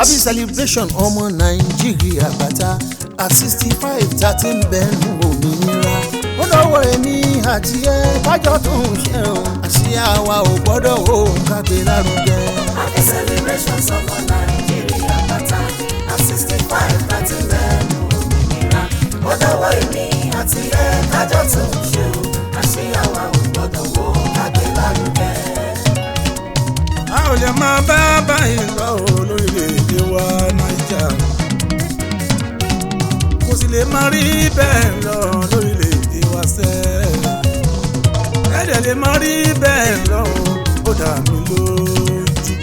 happy celebration ọmọ Nàìjíríà bàtà at 65 tàti ń bẹ̀rù òmìnira ó lọ́wọ́ èmi àti ẹ kájọ tó ń ṣe o àṣìyá wa ò gbọ́dọ̀ ó kágbé lárugẹ. happy celebration ọmọ Nàìjíríà bàtà at 65 tàti ń bẹ̀rù òmìnira ó lọ́wọ́ èmi àti ẹ kájọ tó ń ṣe o àṣìyá wa ò gbọ́dọ̀ ó kágbé lárugẹ. a ò lè máa bá báyìí lọ lórílẹ̀‐èdè wa Naija kò sì lè máa rí bẹ́ẹ̀ lọ lórílẹ̀‐èdè wa sẹ́ ẹ̀dẹ̀ lè máa rí bẹ́ẹ̀ lọ ó dà mí lójú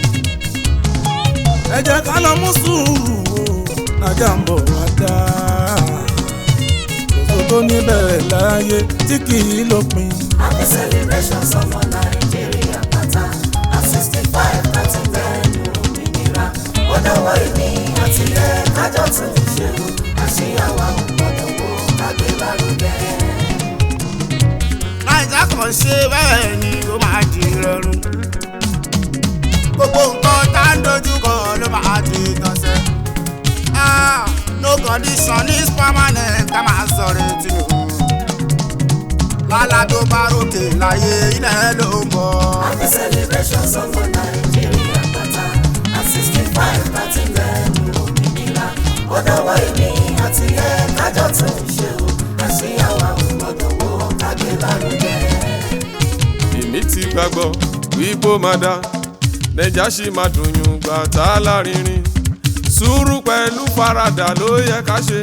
ẹ jẹ́ ká lọ mú sùúrù Naija ń bọ̀ wá dá kòtò tó níbẹ̀rẹ̀ láyé tí kì í lópin. happy celebration ọmọ Nàìjíríà pátá at 65 láti bẹ̀rù òmìnira ó dọ̀wọ́ èmi àti ẹ kájọ tún ṣe o àṣeyàwó gbọ́dọ̀ wo kágbé lárugẹ. Naija kan ṣe bẹ́ẹ̀ ni ó máa di rọrùn gbogbo nǹkan tá ń dojúkọ ló máa di tọ̀sẹ̀. No condition is permanent ká máa sọ̀rọ̀ etí o lálá tó bá ròkè láyé ilẹ̀ ló ń bọ̀. happy celebration ọmọ Nàìjíríà pátá at 65 láti bẹ̀rù òmìnira ó dọ̀wọ́ èmi àti ẹ kájọ tún ṣe o àṣeyàwó gbọ́dọ̀ wo kágbé lárugẹ. èmi ti gbàgbọ́ wípé ó máa dá Naija ṣì máa dùn yùn gbà tá a lárinrin sùúrù pẹ̀lú faradà ló yẹ ká ṣe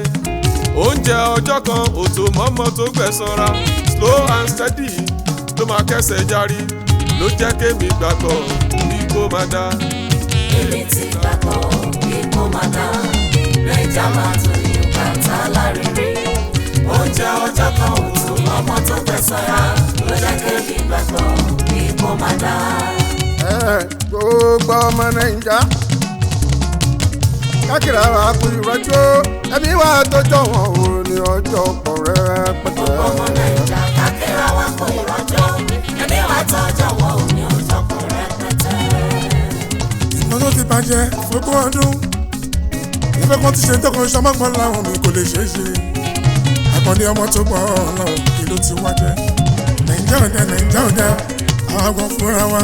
oúnjẹ ọjọ́ kan òtò mọ́mọ́ tó gbẹ̀sanra slow and steady ló máa kẹsẹ̀ járí ló jẹ́ kémi gbàgbọ́ wípé ó máa dá. èmi ti gbàgbọ́ wípé ó máa dá Naija máa dùn yùn gbà tá a lárinrin oúnjẹ ọjọ́ kan òtò mọ́mọ́ tó gbẹ̀sanra ló jẹ́ kémi gbàgbọ́ wípé ó máa dá. gbogbo ọmọ Naija kákìrà wa kú ìrọ́jò ẹbí wa tọjọ́ wọn ò ní ọjọ́ pọ̀ rẹpẹtẹ. ọmọ Naija kákìrà wa kú ìrọ́jò ẹbí wa tọjọ́ wọn ò ní ọjọ́ pọ̀ rẹpẹtẹ. ìmọ̀ tó ti bàjẹ́ fógún ọdún ìfẹ́ kan ti ṣe tọkàn ṣọmọ́gbọ́n láwọn mi kò lè ṣeé ṣe àkànní ọmọ tó pọ̀ láwọn kí ló ti wá jẹ́ Naija ò dá àwọn àgbọn fúnra wa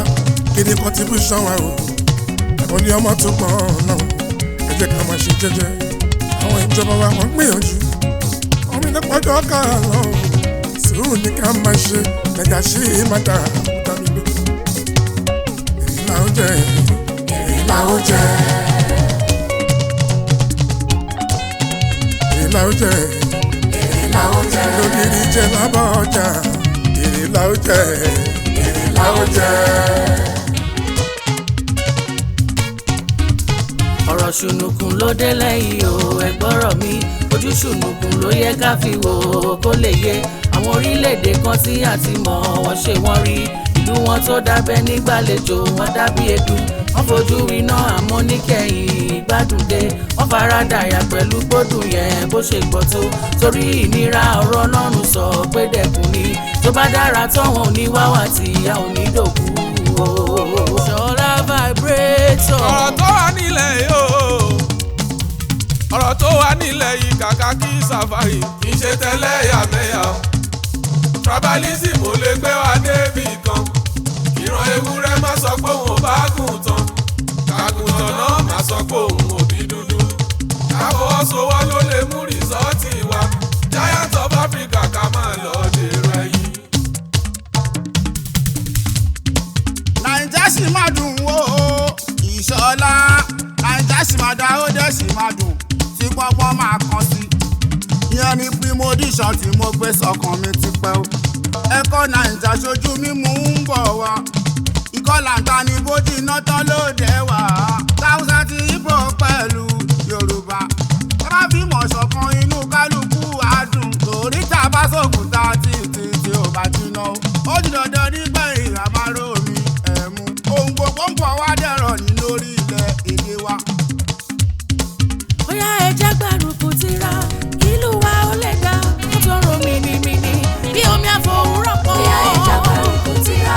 kí ni contribution wa o àkànní ọmọ tó pọ̀ láwọn ẹ jẹ́ ká máa ṣe jẹ́jẹ́ àwọn ìjọba wa wọ́n gbìyànjú ọmọ iná pọ́jọ́ ká lọ sùúrù ní ká máa ṣe Naija ṣì máa dà kúta mi lójú èyí là ó jẹ èyí là ó jẹ èyí là ó jẹ èyí là ó jẹ lógiri jẹ lábọ́ ọjà èyí là ó jẹ èyí là ó jẹ. ọ̀rọ̀ ṣùnùkùn ló dé lẹ́yìn o ẹ̀gbọ́rọ̀ mi ojú ṣùnùkùn ló yẹ ká fi wò ó kó lè yé àwọn orílẹ̀-èdè kan tí a ti mọ̀ wọ́n ṣe wọ́n rí ìlú wọn tó dábẹ́ nígbàlejò wọn dábí edu wọ́n fojú iná àmọ́ níkẹyìn gbádùn-dé wọ́n fara dàyà pẹ̀lú gbódùn yẹn bó ṣe gbọ́ tó torí ìnira ọ̀rọ̀ Ọlọ́run sọ pé dẹ̀kun ni tó bá dára tọ́wọ́n ò ní wáwà tí a ò ní dòkú o. Ṣọlá vibrator. ọ̀rọ̀ tó wà nílẹ̀ yìí o ọ̀rọ̀ tó wà nílẹ̀ yìí kàkà kí safari kì í ṣe tẹ́lẹ̀yàmẹ̀yà tribalism ò lè gbé wa débi kan ìran ewúrẹ́ má sọ pé òun ò bá gùn tán kàgùntàn náà má sọ pé òun ò bí dúdú káfọwọ́sowọ́ ló lè mú rìsọ́ọ̀tì wa Giant of Africa ká máa lọ dèrò ẹ̀yìn. Naija sì máa dùn ó Ìṣọ̀lá Naija sì máa dá ó dẹ̀ sì máa dùn tí gbọ́ngbọ́n máa kàn sí ìyẹn ní premonition tí mo gbé sọ́kàn mi ti pẹ́ o ẹ̀kọ́ Naija ṣojú mímú ń bọ̀ wá ìkọlà ń ta ní bójì iná tán lóde wá táwùsá ti Ìgbò pẹ̀lú Yorùbá ẹ bá fi mọ̀ ṣọ̀kan inú kálukú àdùn torí tá a bá sókun tá a ti ò bá jiná ó di dandan nígbẹ̀yìn àmárò mi ẹ̀mú ohun gbogbo ń bọ̀ wá dẹ̀rọ̀ ní lórí ilẹ̀ èdè wa. bóyá ẹja gbàrúkú tira ìlú wa ó lè dá ó tó rò mìnìmìnì bí omi àfọwúrọ̀ pọ̀. bóyá ẹja gbàrúkú tira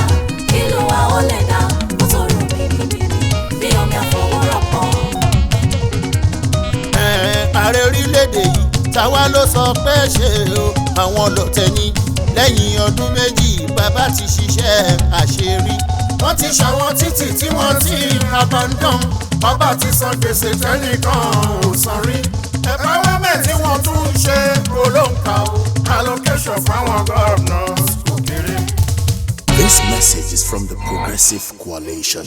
ìlú wa ó lè dá ó tó rò mìnìmìnì bí omi àfọwúrọ̀ pọ̀. ààrẹ orílẹ̀-èdè yìí táwa ló sọ pé ṣe o àwọn lọ́tẹ̀ ní lẹ́yìn ọdún méjì bàbá ti ṣiṣẹ́ àṣírí. wọ́n ti ṣàwọn títì tí wọ́n ti abandon bàbá ti san gbèsè tẹ́nìkan ò san rí. empowerment tí wọ́n tún ń ṣe olóǹkà o allocation fáwọn governors kò kéré. This message is from the Progressive Coalition.